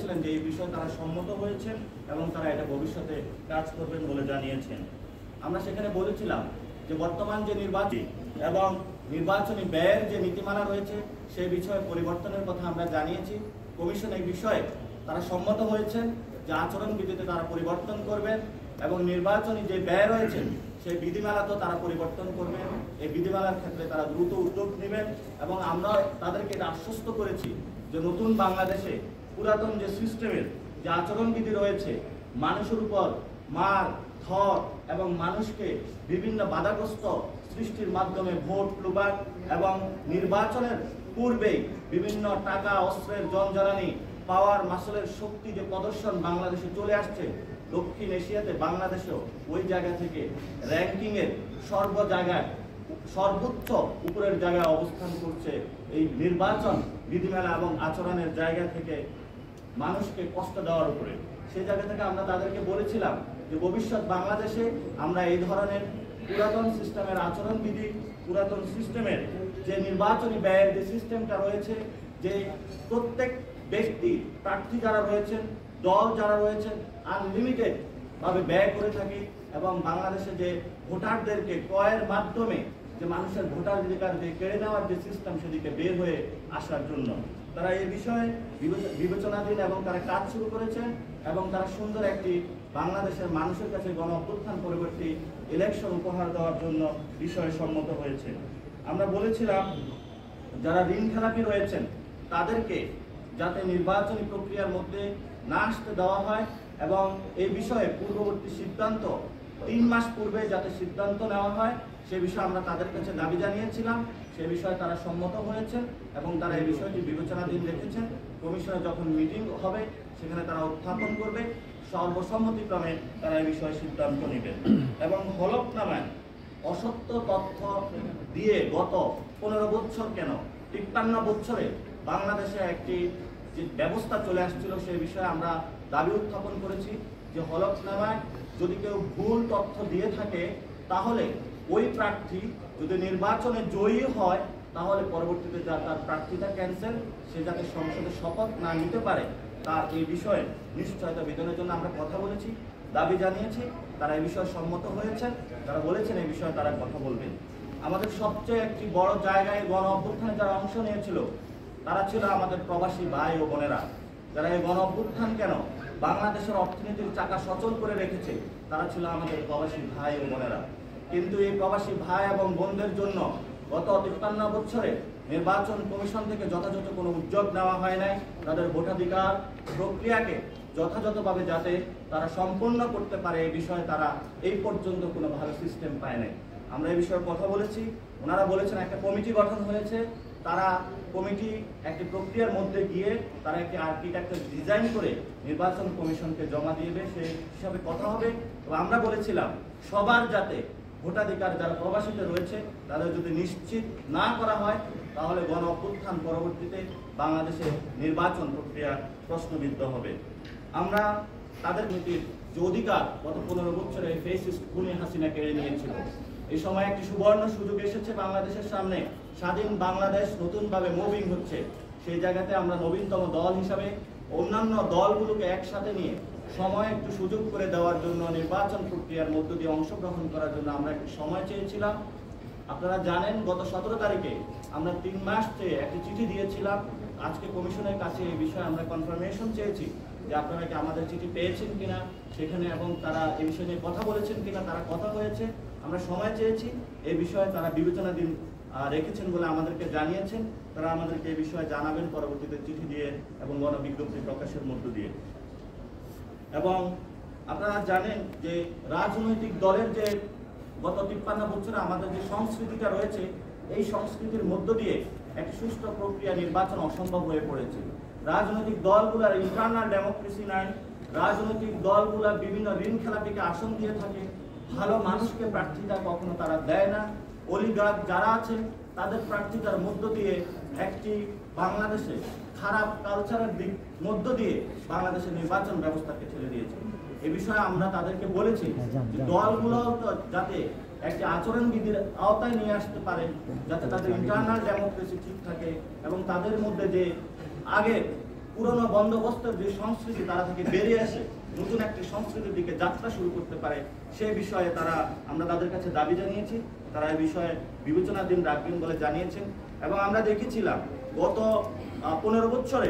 বলেছিলেন যে এই বিষয়ে তারা সম্মত হয়েছেন এবং তারা এটা ভবিষ্যতে কাজ করবেন বলে জানিয়েছেন। আমরা সেখানে বলেছিলাম যে বর্তমান যে নির্বাচন এবং নির্বাচনী ব্যয়ের যে নীতিমালা রয়েছে সেই বিষয়ে পরিবর্তনের কথা আমরা জানিয়েছি। কমিশন এই বিষয়ে তারা সম্মত হয়েছেন যে আচরণবিধিতে তারা পরিবর্তন করবেন এবং নির্বাচনী যে ব্যয় রয়েছে সেই বিধিমালাতেও তারা পরিবর্তন করবেন। এই বিধিমালার ক্ষেত্রে তারা দ্রুত উদ্যোগ নেবেন এবং আমরা তাদেরকে এটা আশ্বস্ত করেছি যে নতুন বাংলাদেশে পুরাতন যে সিস্টেমের যে আচরণবিধি রয়েছে, মানুষের উপর মার ধর এবং মানুষকে বিভিন্ন বাধাগ্রস্ত সৃষ্টির মাধ্যমে ভোট লুবাট এবং নির্বাচনের পূর্বেই বিভিন্ন টাকা অস্ত্রের জনজালানি পাওয়ার মাসলের শক্তি যে প্রদর্শন বাংলাদেশে চলে আসছে, দক্ষিণ এশিয়াতে বাংলাদেশেও ওই জায়গা থেকে র্যাঙ্কিংয়ের জায়গায় সর্বোচ্চ উপরের জায়গায় অবস্থান করছে। এই নির্বাচন বিধিমালা এবং আচরণের জায়গা থেকে মানুষকে কষ্ট দেওয়ার উপরে, সেই জায়গা থেকে আমরা তাদেরকে বলেছিলাম যে ভবিষ্যৎ বাংলাদেশে আমরা এই ধরনের পুরাতন সিস্টেমের আচরণবিধি, পুরাতন সিস্টেমের যে নির্বাচনী ব্যয়ের যে সিস্টেমটা রয়েছে, যে প্রত্যেক ব্যক্তি প্রার্থী যারা রয়েছেন, দল যারা রয়েছেন আনলিমিটেড ভাবে ব্যয় করে থাকি এবং বাংলাদেশে যে ভোটারদেরকে ক্রয়ের মাধ্যমে যে মানুষের ভোটাধিকার যে কেড়ে নেওয়ার যে সিস্টেম সেদিকে বের হয়ে আসার জন্য তারা এই বিষয়ে বিবেচনাধীন এবং তারা কাজ শুরু করেছেন এবং তারা সুন্দর একটি বাংলাদেশের মানুষের কাছে গণ অভ্যুত্থান পরবর্তী ইলেকশন উপহার দেওয়ার জন্য বিষয়ে সম্মত হয়েছে। আমরা বলেছিলাম যারা ঋণ খেলাপি রয়েছেন তাদেরকে যাতে নির্বাচনী প্রক্রিয়ার মধ্যে না আসতে দেওয়া হয় এবং এই বিষয়ে পূর্ববর্তী সিদ্ধান্ত 3 মাস পূর্বে যাতে সিদ্ধান্ত নেওয়া হয় সে বিষয়ে আমরা তাদের কাছে দাবি জানিয়েছিলাম। সে বিষয়ে তারা সম্মত হয়েছেন এবং তারা এই বিষয়টি বিবেচনাধীন রেখেছেন। কমিশনে যখন মিটিং হবে সেখানে তারা উত্থাপন করবে, সর্বসম্মতিক্রমে তারা এই বিষয়ে সিদ্ধান্ত নেবেন। এবং হলফনামায় অসত্য তথ্য দিয়ে গত 15 বছর কেন 53 বছরে বাংলাদেশে একটি যে ব্যবস্থা চলে আসছিল সেই বিষয়ে আমরা দাবি উত্থাপন করেছি যে হলফনামায় যদি কেউ ভুল তথ্য দিয়ে থাকে তাহলে ওই প্রার্থী যদি নির্বাচনে জয়ী হয় তাহলে পরবর্তীতে তার প্রার্থীতা ক্যান্সেল, সে যাতে সংসদে শপথ না নিতে পারে তার এই বিষয়ে নিশ্চয়তা বিধানের জন্য আমরা কথা বলেছি, দাবি জানিয়েছি। তারা এই বিষয়ে সম্মত হয়েছেন, তারা বলেছেন এই বিষয়ে তারা কথা বলবেন। আমাদের সবচেয়ে একটি বড় জায়গায় গণ অভ্যুত্থানে যারা অংশ নিয়েছিল তারা ছিল আমাদের প্রবাসী ভাই ও বোনেরা, যারা এই গণ অভ্যুত্থান কেন বাংলাদেশের অর্থনীতির চাকা সচল করে রেখেছে তারা ছিল আমাদের প্রবাসী ভাই ও বোনেরা। কিন্তু এই প্রবাসী ভাই এবং বোনদের জন্য গত 53 বছরে নির্বাচন কমিশন থেকে যথাযথ কোনো উদ্যোগ নেওয়া হয় নাই। তাদের ভোটাধিকার প্রক্রিয়াকে যথাযথভাবে যাতে তারা সম্পন্ন করতে পারে এই বিষয়ে তারা এই পর্যন্ত কোনো ভালো সিস্টেম পায় নাই। আমরা এই বিষয়ে কথা বলেছি, ওনারা বলেছেন একটা কমিটি গঠন হয়েছে, তারা কমিটি একটি প্রক্রিয়ার মধ্যে গিয়ে তারা একটি আর্কিটেকচার ডিজাইন করে নির্বাচন কমিশনকে জমা দিবে, সেই হিসাবে কথা হবে। তো আমরা বলেছিলাম সবার যাতে ভোটাধিকার যারা প্রবাসীতে রয়েছে তাদের যদি নিশ্চিত না করা হয় তাহলে গণ অভ্যুত্থান পরবর্তীতে বাংলাদেশে নির্বাচন প্রক্রিয়া প্রশ্নবিদ্ধ হবে। আমরা তাদের নীতির যে অধিকার গত 15 বছরে ফেসিস্ট খুনি হাসিনা কেড়ে নিয়েছিল, এই সময় একটি সুবর্ণ সুযোগ এসেছে বাংলাদেশের সামনে। স্বাধীন বাংলাদেশ নতুনভাবে মুভিং হচ্ছে, সেই জায়গাতে আমরা নবীনতম দল হিসাবে অন্যান্য দলগুলোকে একসাথে নিয়ে সময় একটু সুযোগ করে দেওয়ার জন্য নির্বাচন প্রক্রিয়ার মধ্য দিয়ে অংশগ্রহণ করার জন্য আমরা একটু সময় চেয়েছিলাম। আপনারা জানেন গত 17 তারিখে আমরা 3 মাস চেয়ে একটি চিঠি দিয়েছিলাম। আজকে কমিশনের কাছে এই বিষয়ে আমরা কনফার্মেশন চেয়েছি যে আপনারা কি আমাদের চিঠি পেয়েছেন কিনা সেখানে, এবং তারা এই বিষয় নিয়ে কথা বলেছেন কিনা, তারা কথা হয়েছে। আমরা সময় চেয়েছি, এই বিষয়ে তারা বিবেচনাধীন রেখেছেন বলে আমাদেরকে জানিয়েছেন। তারা আমাদেরকে এই বিষয়ে জানাবেন পরবর্তীতে চিঠি দিয়ে এবং গণবিজ্ঞপ্তি প্রকাশের মধ্য দিয়ে। এবং আপনারা জানেন যে রাজনৈতিক দলের যে গত 53 বছরে আমাদের যে সংস্কৃতিটা রয়েছে এই সংস্কৃতির মধ্য দিয়ে একটি সুষ্ঠু প্রক্রিয়া নির্বাচন অসম্ভব হয়ে পড়েছে। রাজনৈতিক দলগুলোর ইন্টারনাল ডেমোক্রেসি নাই, রাজনৈতিক দলগুলো বিভিন্ন ঋণ খেলাপিকে আসন দিয়ে থাকে, ভালো মানুষকে প্রার্থিতা কখনো তারা দেয় না। অলিগার্ক যারা আছে তাদের প্রার্থিতার মধ্য দিয়ে একটি বাংলাদেশে খারাপ কালচারের দিক মধ্য দিয়ে বাংলাদেশের নির্বাচন ব্যবস্থাকে ছেড়ে দিয়েছে। এ বিষয়ে আমরা তাদেরকে বলেছি যে দলগুলো যাতে একটি আচরণবিধির আওতায় নিয়ে আসতে পারে, যাতে তাদের ইন্টারনাল ডেমোক্রেসি ঠিক থাকে এবং তাদের মধ্যে যে আগে পুরনো বন্দোবস্তের যে সংস্কৃতি তারা থেকে বেরিয়ে এসে নতুন একটি সংস্কৃতির দিকে যাত্রা শুরু করতে পারে, সে বিষয়ে আমরা তাদের কাছে দাবি জানিয়েছি। তারা এই বিষয়ে বিবেচনাধীন রাখবেন বলে জানিয়েছেন। এবং আমরা দেখেছিলাম গত 15 বছরে